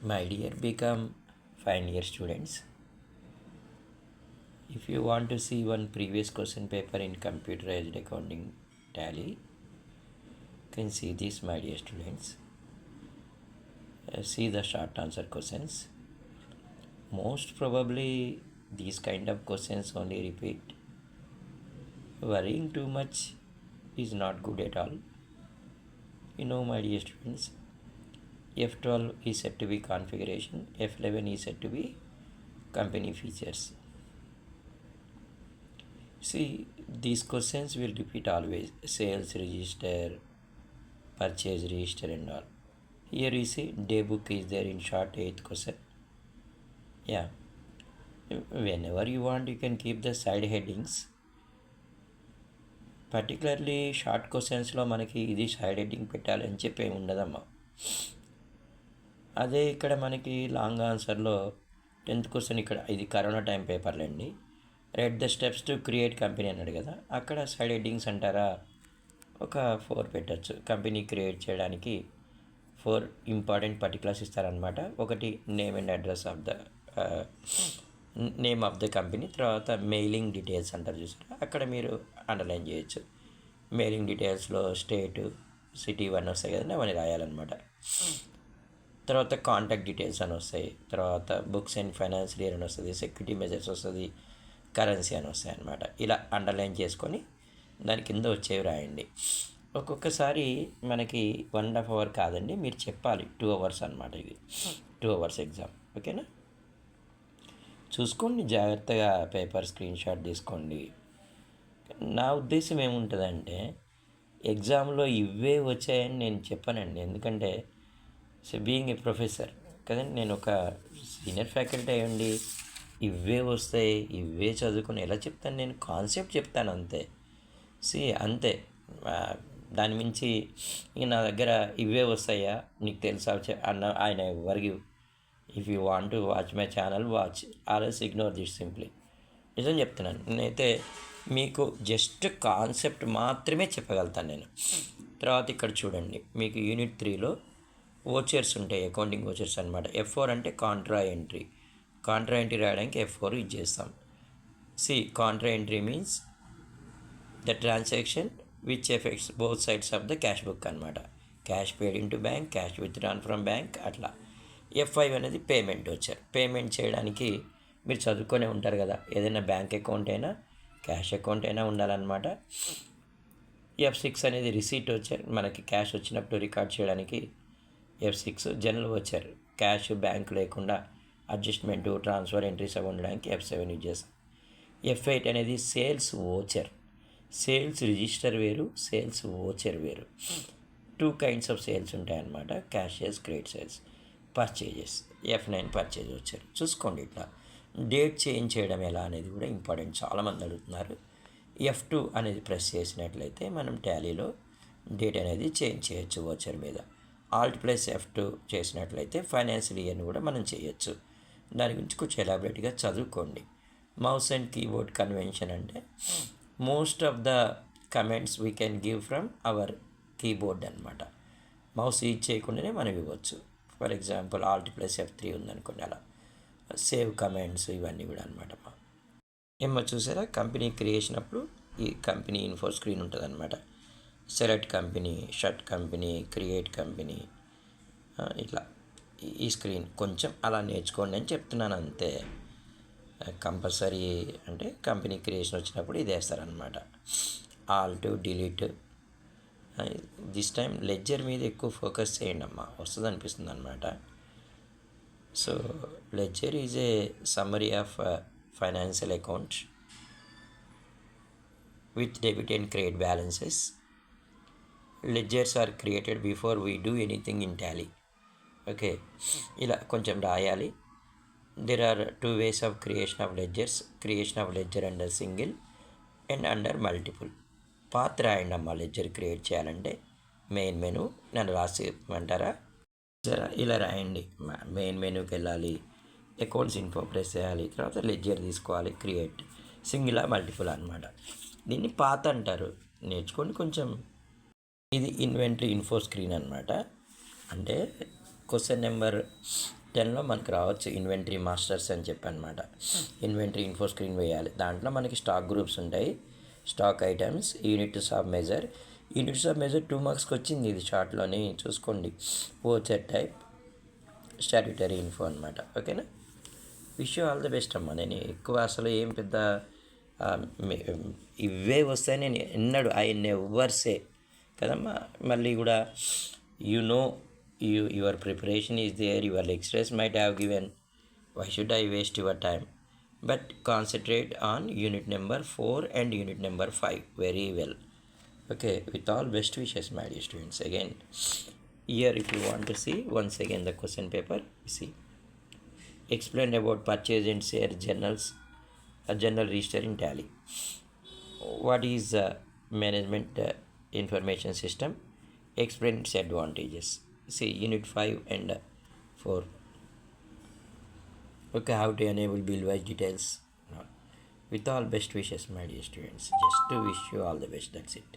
My dear become final year students, if you want to see one previous question paper in computerized accounting tally, you can see this, my dear students. See the short answer questions. Most probably these kind of questions only repeat. Worrying too much is not good at all. My dear students, F12 is said to be configuration, F11 is said to be company features. See, these questions will repeat always. Sales register, purchase register and all. Here you see day book is there in short 8th question. Yeah. Whenever you want you can keep the side headings. Particularly short క్వశ్చన్స్లో మనకి ఇది side heading పెట్టాలని చెప్పి ఏమి ఉండదమ్మా. అదే ఇక్కడ మనకి long ఆన్సర్లో 10th question ఇక్కడ ఇది కరోనా టైం పేపర్లండి. Read the steps to create company అన్నాడు కదా, అక్కడ సైడ్ హెడ్డింగ్స్ అంటారా ఒక 4 పెట్టచ్చు. కంపెనీ క్రియేట్ చేయడానికి 4 ఇంపార్టెంట్ పర్టికులర్స్ ఇస్తారనమాట. ఒకటి name and address of the name of the company, తర్వాత మెయిలింగ్ డీటెయిల్స్ అంటారు చూసారా, అక్కడ మీరు అండర్లైన్ చేయొచ్చు. మెయిలింగ్ డీటెయిల్స్లో స్టేటు సిటీ ఇవన్నీ వస్తాయి కదండి, అవన్నీ రాయాలన్నమాట. తర్వాత కాంటాక్ట్ డీటెయిల్స్ అని వస్తాయి, తర్వాత బుక్స్ అండ్ ఫైనాన్షియల్ ఇయర్ అని వస్తుంది, సెక్యూరిటీ మెజర్స్ వస్తుంది, కరెన్సీ అని వస్తాయి అన్నమాట. ఇలా అండర్లైన్ చేసుకొని దాని కింద వచ్చేవి రాయండి. ఒక్కొక్కసారి మనకి 1.5 hour కాదండి, మీరు చెప్పాలి 2 hours అనమాట. ఇది 2 hours ఎగ్జామ్. ఓకేనా, చూసుకోండి జాగ్రత్తగా, పేపర్ స్క్రీన్ షాట్ తీసుకోండి. నా ఉద్దేశం ఏముంటుందంటే ఎగ్జామ్లో ఇవే వచ్చాయని నేను చెప్పానండి. ఎందుకంటే బీయింగ్ ఏ ప్రొఫెసర్ కదండి, నేను ఒక సీనియర్ ఫ్యాకల్టీ అయ్యండి, ఇవే వస్తాయి ఇవే చదువుకొని ఎలా చెప్తాను నేను? కాన్సెప్ట్ చెప్తాను అంతే. అంతే, దాని మించి ఇంక నా దగ్గర ఇవే వస్తాయా నీకు తెలుసా అన్న ఆయన ఎవరికి. If you want to watch my channel watch, or else ignore this simply. నిజం చెప్తున్నాను, నేనైతే మీకు జస్ట్ కాన్సెప్ట్ మాత్రమే చెప్పగలుగుతాను నేను. తర్వాత ఇక్కడ చూడండి, మీకు యూనిట్ 3లో ఓచర్స్ ఉంటాయి, అకౌంటింగ్ ఓచర్స్ అనమాట. F4 అంటే కాంట్రా ఎంట్రీ. కాంట్రా ఎంట్రీ రాయడానికి F4 యూజ్ చేస్తాం. Contra entry means the transaction which affects both sides of the cash book అనమాట. Cash paid in to bank, cash withdrawn from bank, అట్లా. F5 అనేది payment వచ్చారు. Payment చేయడానికి మీరు చదువుకొనే ఉంటారు కదా, ఏదైనా బ్యాంక్ అకౌంట్ అయినా క్యాష్ అకౌంట్ అయినా ఉండాలన్నమాట. F6 అనేది రిసీట్ వచ్చారు, మనకి క్యాష్ వచ్చినప్పుడు రికార్డ్ చేయడానికి F6. జనరల్ వచ్చారు, క్యాష్ బ్యాంక్ లేకుండా అడ్జస్ట్మెంటు ట్రాన్స్ఫర్ ఎంట్రీస్ అవి ఉండడానికి F7 యూజ్ చేస్తాం. F8 అనేది సేల్స్ ఓచర్. సేల్స్ రిజిస్టర్ వేరు, సేల్స్ ఓచర్ వేరు. 2 kinds ఆఫ్ సేల్స్ ఉంటాయన్నమాట, cash sales, credit sales. Purchases F9 purchase వచ్చారు. చూసుకోండి, ఇట్లా డేట్ చేంజ్ చేయడం ఎలా అనేది కూడా ఇంపార్టెంట్, చాలామంది అడుగుతున్నారు. F2 అనేది ప్రెస్ చేసినట్లయితే మనం టాలీలో డేట్ అనేది చేంజ్ చేయొచ్చు ఓచర్ మీద. Alt+F2 చేసినట్లయితే ఫైనాన్షియల్ ఇయర్ని కూడా మనం చేయొచ్చు. దాని గురించి కొంచెం ఎలాబరేట్గా చదువుకోండి. మౌస్ అండ్ కీబోర్డ్ కన్వెన్షన్ అంటే most of the comments we can give from our keyboard అనమాట. మౌస్ యూజ్ చేయకుండానే మనం ఇవ్వచ్చు. ఫర్ ఎగ్జాంపుల్ Alt+F3 ఉందనుకోండి, అలా సేవ్ కమెంట్స్ ఇవన్నీ కూడా అనమాట. చూసారా, కంపెనీ క్రియేషన్ అప్పుడు ఈ కంపెనీ ఇన్ఫో స్క్రీన్ ఉంటుంది అనమాట. Select company, shut company, create company, ఇట్లా ఈ స్క్రీన్ కొంచెం అలా నేర్చుకోండి అని చెప్తున్నాను అంతే. కంపల్సరీ అంటే కంపెనీ క్రియేషన్ వచ్చినప్పుడు ఇది వేస్తారనమాట. Alt, delete. This time ledger మీద ఎక్కువ ఫోకస్ చేయండి అమ్మా, వస్తుంది అనిపిస్తుంది అనమాట. Ledger is a summary of financial account with debit and credit balances. Ledgers are created before we do anything in Tally. Okay, ఇలా కొంచెం రాయాలి. There are 2 ways of creation of ledgers. Creation of ledger under single and under multiple. Path రాయండి అమ్మ, ledger create చేయాలంటే main menu నన్ను రాసి ఇవ్వమంటారా? సరే, ఇలా రాయండి. మెయిన్ మెనూకి వెళ్ళాలి, అకౌంట్స్ ఇన్ఫో ప్రెస్ చేయాలి, తర్వాత లెడ్జర్ తీసుకోవాలి, క్రియేట్ సింగిల్ మల్టిపుల్ అనమాట. దీన్ని పాత్ అంటారు, నేర్చుకోండి కొంచెం. ఇది ఇన్వెంటరీ ఇన్ఫో స్క్రీన్ అనమాట. అంటే క్వశ్చన్ నెంబర్ 10లో మనకు రావచ్చు ఇన్వెంటరీ మాస్టర్స్ అని చెప్పి అనమాట. ఇన్వెంటరీ ఇన్ఫో స్క్రీన్ వేయాలి. దాంట్లో మనకి స్టాక్ గ్రూప్స్ ఉంటాయి, stock items, units of measure. Units of measure 2 మార్క్స్కి వచ్చింది ఇది షార్ట్లోని చూసుకోండి. ఓచెట్ టైప్ స్టాట్యూటరీ ఇన్ఫో అనమాట. ఓకేనా, wish you all the best అమ్మా. నేను ఎక్కువ అసలు ఏం పెద్ద ఇవే వస్తాయని నేను ఎన్నడు ఐ నెవర్ సే కదమ్మా. మళ్ళీ కూడా you know your preparation is there, your lecturers might have given, why should I waste your time, but concentrate on unit number 4 and unit number 5 very well. Okay, with all best wishes my dear students. Again, here if you want to see once again the question paper, see, explain about purchase and sale journals, a journal register in Tally. What is management information system? Explain its advantages. See, unit 5 and 4. Okay, how to enable bill wise details. With all best wishes my dear students, just to wish you all the best. That's it.